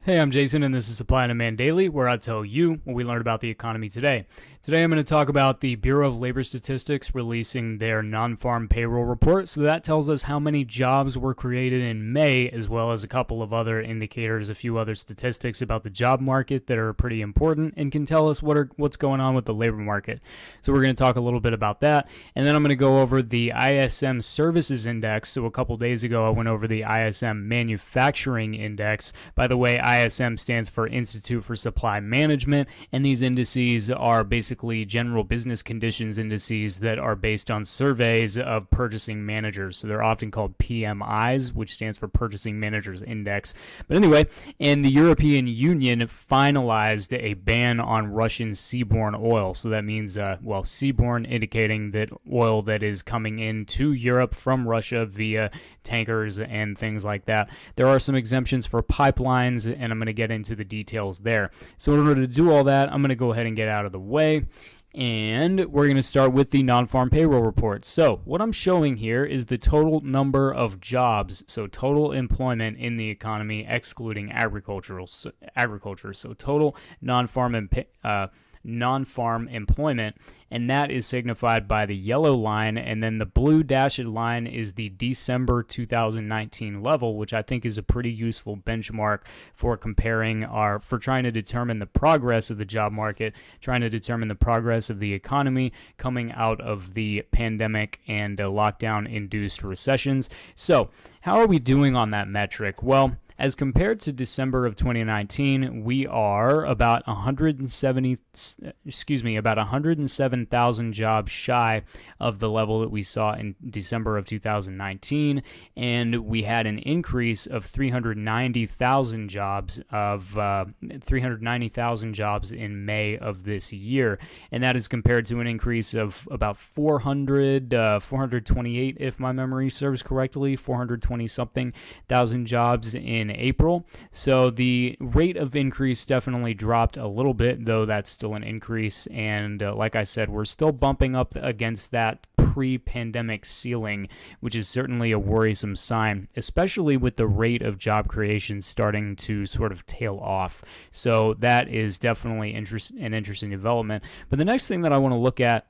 Hey, I'm Jason, and this is Supply and Demand Daily, where I tell you what we learned about the economy today. Today, I'm going to talk about the Bureau of Labor Statistics releasing their Nonfarm payroll report. So that tells us how many jobs were created in May, as well as a couple of other indicators, a few other statistics about the job market that are pretty important and can tell us what's going on with the labor market. So we're going to talk a little bit about that, and then I'm going to go over the ISM Services Index. So a couple days ago, I went over the ISM Manufacturing Index. By the way, ISM stands for Institute for Supply Management, and these indices are basically general business conditions indices that are based on surveys of purchasing managers. So they're often called PMIs, which stands for Purchasing Managers Index. But anyway, and the European Union finalized a ban on Russian seaborne oil. So that means, seaborne indicating that oil that is coming into Europe from Russia via tankers and things like that. There are some exemptions for pipelines, and I'm going to get into the details there. So in order to do all that, I'm going to go ahead and get out of the way. And we're going to start with the non-farm payroll report. So what I'm showing here is the total number of jobs, so total employment in the economy, excluding agriculture. So total non-farm employment, and that is signified by the yellow line, and then the blue dashed line is the December 2019 level, which I think is a pretty useful benchmark for for trying to determine the progress of the job market, trying to determine the progress of the economy coming out of the pandemic and lockdown-induced recessions. So how are we doing on that metric? Well, as compared to December of 2019, we are about 107,000 jobs shy of the level that we saw in December of 2019, and we had an increase of 390,000 jobs in May of this year, and that is compared to an increase of about 428, if my memory serves correctly, 420 something thousand jobs in April. So the rate of increase definitely dropped a little bit, though that's still an increase. And like I said, we're still bumping up against that pre-pandemic ceiling, which is certainly a worrisome sign, especially with the rate of job creation starting to sort of tail off. So that is definitely an interesting development. But the next thing that I want to look at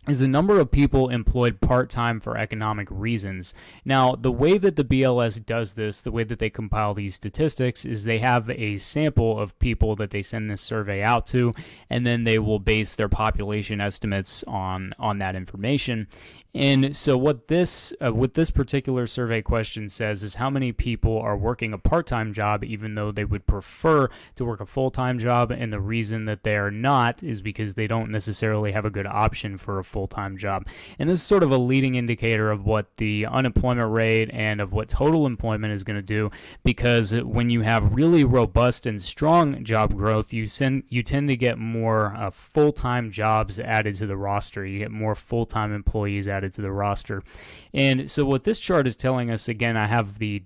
is the number of people employed part-time for economic reasons. Now, the way that the BLS does this, the way that they compile these statistics, is they have a sample of people that they send this survey out to, and then they will base their population estimates on that information. And so what this particular survey question says is how many people are working a part-time job even though they would prefer to work a full-time job, and the reason that they are not is because they don't necessarily have a good option for a full-time job. And this is sort of a leading indicator of what the unemployment rate and of what total employment is going to do, because when you have really robust and strong job growth, you tend to get more full-time jobs added to the roster. You get more full-time employees added to the roster. And so what this chart is telling us, again, I have the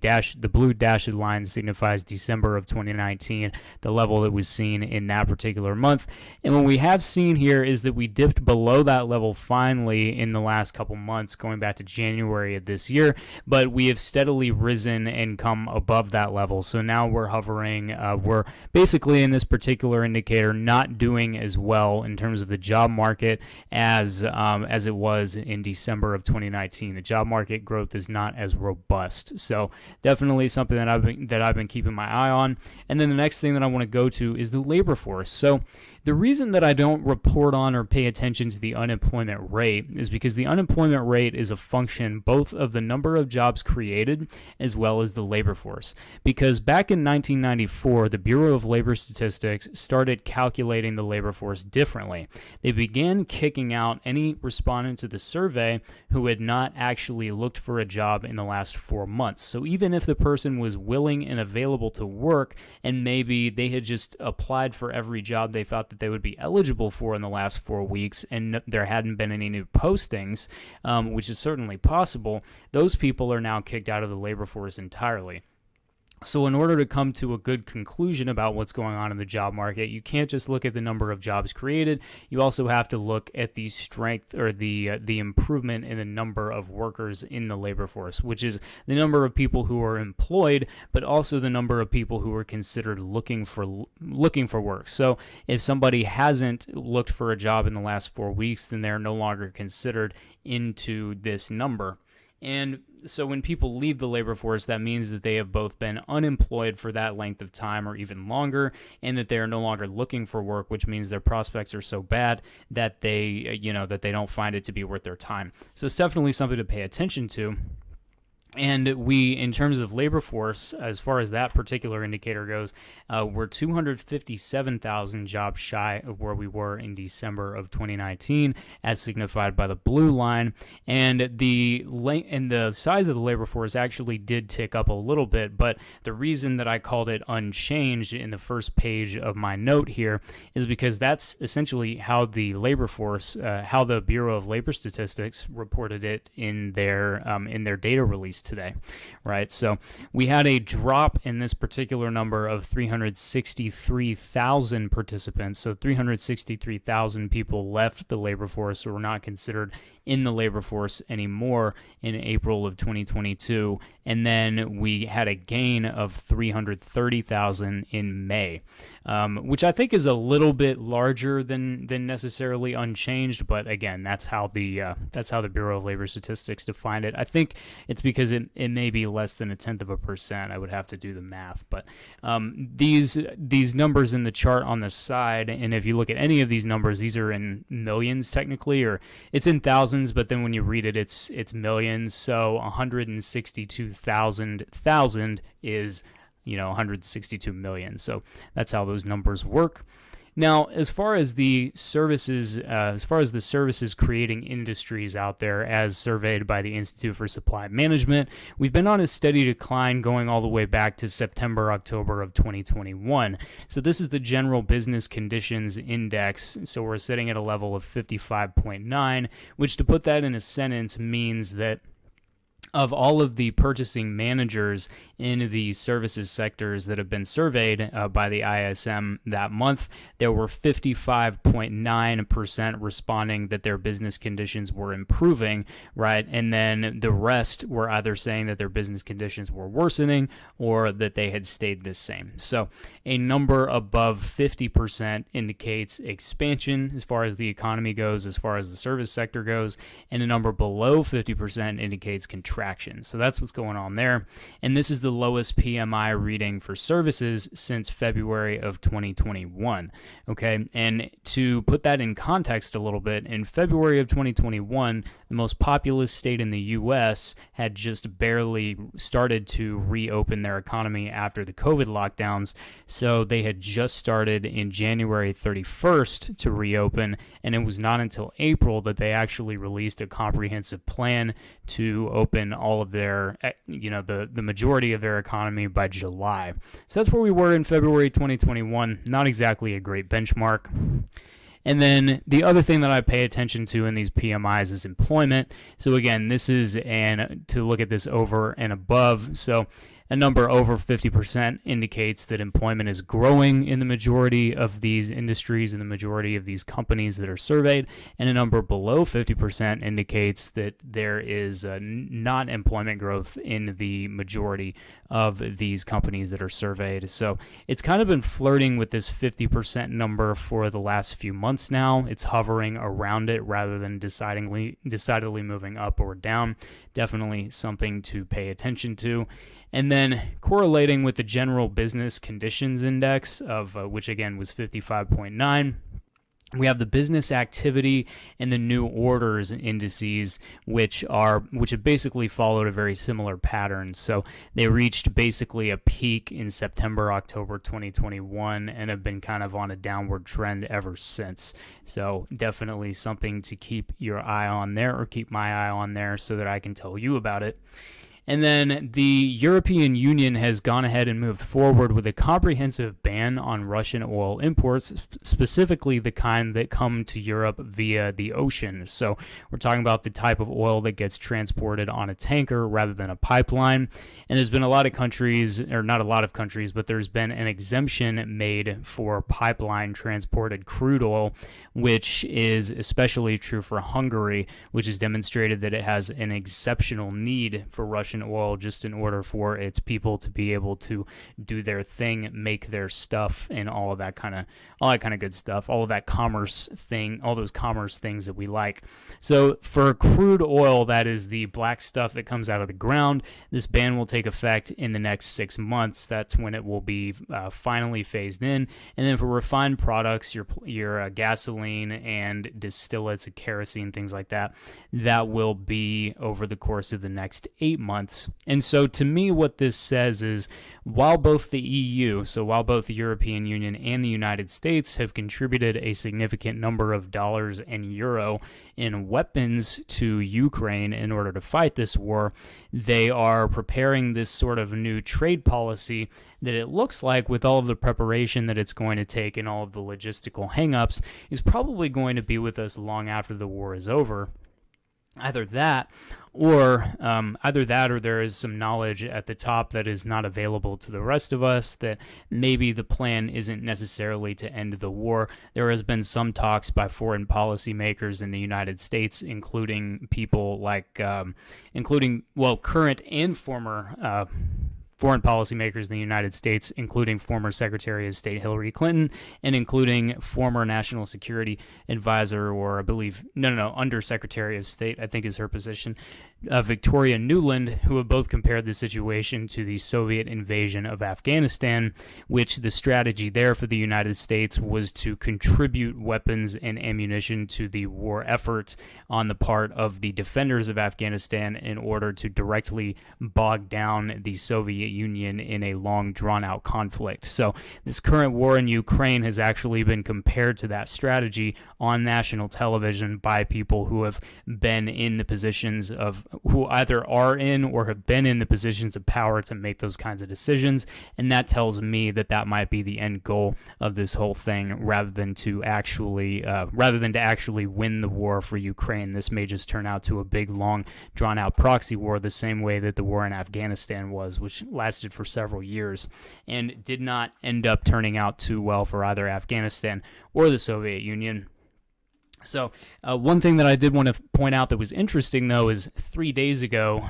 blue dashed line signifies December of 2019, the level that was seen in that particular month. And what we have seen here is that we dipped below that level finally in the last couple months, going back to January of this year, but we have steadily risen and come above that level. So now we're hovering, we're basically in this particular indicator not doing as well in terms of the job market as it was in December of 2019. The job market growth is not as robust. So definitely something that I've been keeping my eye on. And then the next thing that I want to go to is the labor force. So the reason that I don't report on or pay attention to the unemployment rate is because the unemployment rate is a function both of the number of jobs created as well as the labor force. Because back in 1994, the Bureau of Labor Statistics started calculating the labor force differently. They began kicking out any respondent to the survey who had not actually looked for a job in the last 4 months. So even if the person was willing and available to work, and maybe they had just applied for every job they thought that they would be eligible for in the last 4 weeks, and there hadn't been any new postings, which is certainly possible, those people are now kicked out of the labor force entirely. So in order to come to a good conclusion about what's going on in the job market, you can't just look at the number of jobs created. You also have to look at the strength or the improvement in the number of workers in the labor force, which is the number of people who are employed, but also the number of people who are considered looking for work. So if somebody hasn't looked for a job in the last 4 weeks, then they're no longer considered into this number. And so when people leave the labor force, that means that they have both been unemployed for that length of time or even longer, and that they are no longer looking for work, which means their prospects are so bad that they don't find it to be worth their time. So it's definitely something to pay attention to. And we, in terms of labor force, as far as that particular indicator goes, we're 257,000 jobs shy of where we were in December of 2019, as signified by the blue line. And the size of the labor force actually did tick up a little bit, but the reason that I called it unchanged in the first page of my note here is because that's essentially how the labor force, how the Bureau of Labor Statistics reported it in their data release today, right? So we had a drop in this particular number of 363,000 participants. So 363,000 people left the labor force or were not considered in the labor force anymore in April of 2022. And then we had a gain of 330,000 in May, which I think is a little bit larger than necessarily unchanged. But again, that's how the Bureau of Labor Statistics defined it. I think it's because it may be less than 0.1%. I would have to do the math, but these numbers in the chart on the side, and if you look at any of these numbers, these are in millions technically, or it's in thousands, but then when you read it, it's millions. So 162,000 is 162 million. So that's how those numbers work. Now, as far as the services creating industries out there, as surveyed by the Institute for Supply Management, we've been on a steady decline going all the way back to September, October of 2021. So this is the General Business Conditions Index. So we're sitting at a level of 55.9, which, to put that in a sentence, means that of all of the purchasing managers in the services sectors that have been surveyed by the ISM that month, there were 55.9% responding that their business conditions were improving, right? And then the rest were either saying that their business conditions were worsening or that they had stayed the same. So a number above 50% indicates expansion as far as the economy goes, as far as the service sector goes, and a number below 50% indicates contraction. So that's what's going on there. And this is the lowest PMI reading for services since February of 2021. Okay, and to put that in context a little bit, in February of 2021, the most populous state in the U.S. had just barely started to reopen their economy after the COVID lockdowns. So they had just started in January 31st to reopen, and it was not until April that they actually released a comprehensive plan to open all of their, the majority of their economy by July. So that's where we were in February 2021. Not exactly a great benchmark. And then the other thing that I pay attention to in these PMIs is employment. So again, this is to look at this over and above. So a number over 50% indicates that employment is growing in the majority of these industries and the majority of these companies that are surveyed, and a number below 50% indicates that there is not employment growth in the majority of these companies that are surveyed. So it's kind of been flirting with this 50% number for the last few months now. It's hovering around it rather than decidedly moving up or down. Definitely something to pay attention to. And then correlating with the General Business Conditions Index, of which again was 55.9, we have the business activity and the new orders indices, which have basically followed a very similar pattern. So they reached basically a peak in September, October 2021, and have been kind of on a downward trend ever since. So definitely something to keep your eye on there, or keep my eye on there, so that I can tell you about it. And then the European Union has gone ahead and moved forward with a comprehensive ban on Russian oil imports, specifically the kind that come to Europe via the ocean. So we're talking about the type of oil that gets transported on a tanker rather than a pipeline. And there's been a lot of countries, or not a lot of countries, but there's been an exemption made for pipeline transported crude oil, which is especially true for Hungary, which has demonstrated that it has an exceptional need for Russian oil just in order for its people to be able to do their thing, make their stuff, and all that kind of good stuff, all of that commerce thing, all those commerce things that we like. So for crude oil, that is the black stuff that comes out of the ground, this ban will take effect in the next 6 months. That's when it will be finally phased in. And then for refined products, your gasoline and distillates, kerosene, things like that, that will be over the course of the next 8 months. And so to me, what this says is, while both the EU, so while both the European Union and the United States have contributed a significant number of dollars and euro in weapons to Ukraine in order to fight this war, they are preparing this sort of new trade policy that it looks like, with all of the preparation that it's going to take and all of the logistical hangups, is probably going to be with us long after the war is over. Either that, or there is some knowledge at the top that is not available to the rest of us, that maybe the plan isn't necessarily to end the war. There has been some talks by foreign policy makers in the United States, including people like, current and former foreign policymakers in the United States, including former Secretary of State Hillary Clinton and including former National Security Advisor, or I believe, Undersecretary of State, I think is her position, Victoria Nuland, who have both compared the situation to the Soviet invasion of Afghanistan, which the strategy there for the United States was to contribute weapons and ammunition to the war effort on the part of the defenders of Afghanistan in order to directly bog down the Soviet Union in a long, drawn-out conflict. So this current war in Ukraine has actually been compared to that strategy on national television by people who have been in the positions of, who either are in or have been in the positions of power to make those kinds of decisions, and that tells me that that might be the end goal of this whole thing, rather than to actually win the war for Ukraine. This may just turn out to a big, long, drawn-out proxy war, the same way that the war in Afghanistan was, which lasted for several years and did not end up turning out too well for either Afghanistan or the Soviet Union. So one thing that I did want to point out that was interesting, though, is 4 days ago,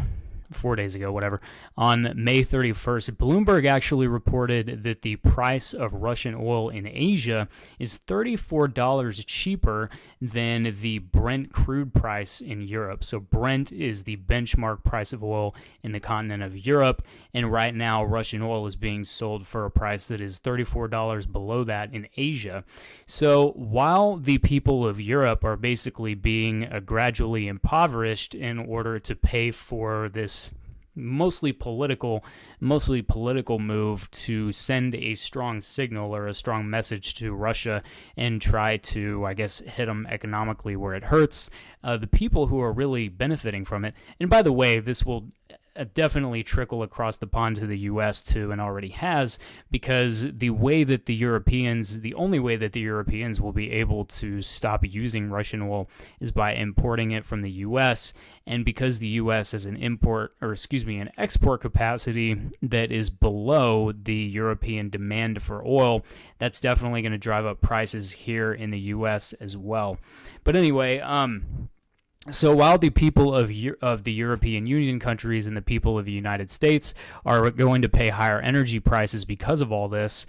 on May 31st, Bloomberg actually reported that the price of Russian oil in Asia is $34 cheaper than the Brent crude price in Europe. So Brent is the benchmark price of oil in the continent of Europe, and right now Russian oil is being sold for a price that is $34 below that in Asia. So while the people of Europe are basically being gradually impoverished in order to pay for this mostly political move to send a strong signal or a strong message to Russia and try to, I guess, hit them economically where it hurts, the people who are really benefiting from it, and by the way, this will definitely trickle across the pond to the U.S. too, and already has, because the only way that the Europeans will be able to stop using Russian oil is by importing it from the U.S., and because the U.S. has an export capacity that is below the European demand for oil, that's definitely going to drive up prices here in the U.S. as well. But anyway, so while the people of the European Union countries and the people of the United States are going to pay higher energy prices because of all this,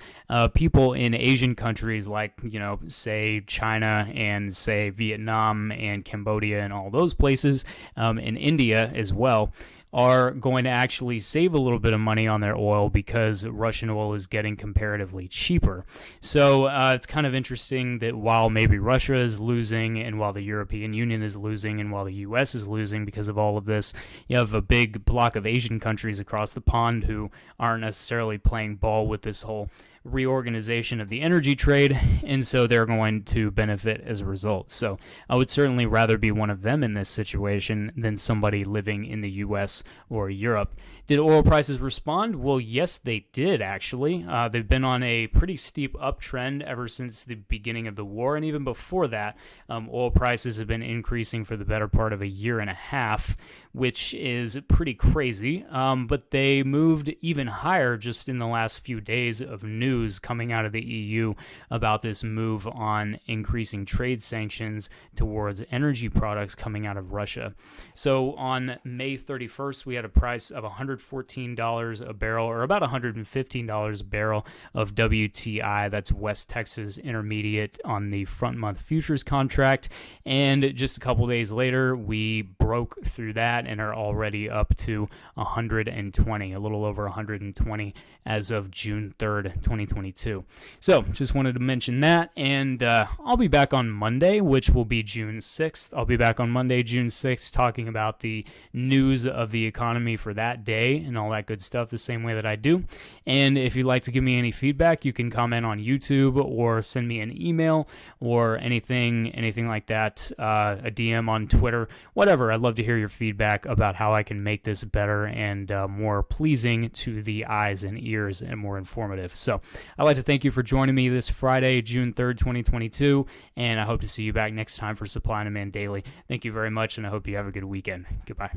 people in Asian countries like, say China and say Vietnam and Cambodia and all those places, and India as well, are going to actually save a little bit of money on their oil because Russian oil is getting comparatively cheaper. So it's kind of interesting that while maybe Russia is losing, and while the European Union is losing, and while the U.S. is losing because of all of this, you have a big block of Asian countries across the pond who aren't necessarily playing ball with this whole reorganization of the energy trade, and so they're going to benefit as a result. So I would certainly rather be one of them in this situation than somebody living in the US or Europe. Did oil prices respond? Well, yes, they did, actually. They've been on a pretty steep uptrend ever since the beginning of the war, and even before that, oil prices have been increasing for the better part of a year and a half, which is pretty crazy. But they moved even higher just in the last few days of news coming out of the EU about this move on increasing trade sanctions towards energy products coming out of Russia. So on May 31st, we had a price of $114 a barrel, or about $115 a barrel of WTI. That's West Texas Intermediate on the front month futures contract. And just a couple days later, we broke through that and are already up to 120, a little over 120 as of June 3rd, 2022. So just wanted to mention that, and I'll be back on Monday, which will be June 6th. I'll be back on Monday, June 6th, talking about the news of the economy for that day and all that good stuff the same way that I do. And if you'd like to give me any feedback, you can comment on YouTube or send me an email or anything like that, a DM on Twitter, whatever. I'd love to hear your feedback about how I can make this better and more pleasing to the eyes and ears and more informative. So I'd like to thank you for joining me this Friday, June 3rd, 2022, and I hope to see you back next time for Supply and Demand Daily. Thank you very much, and I hope you have a good weekend. Goodbye.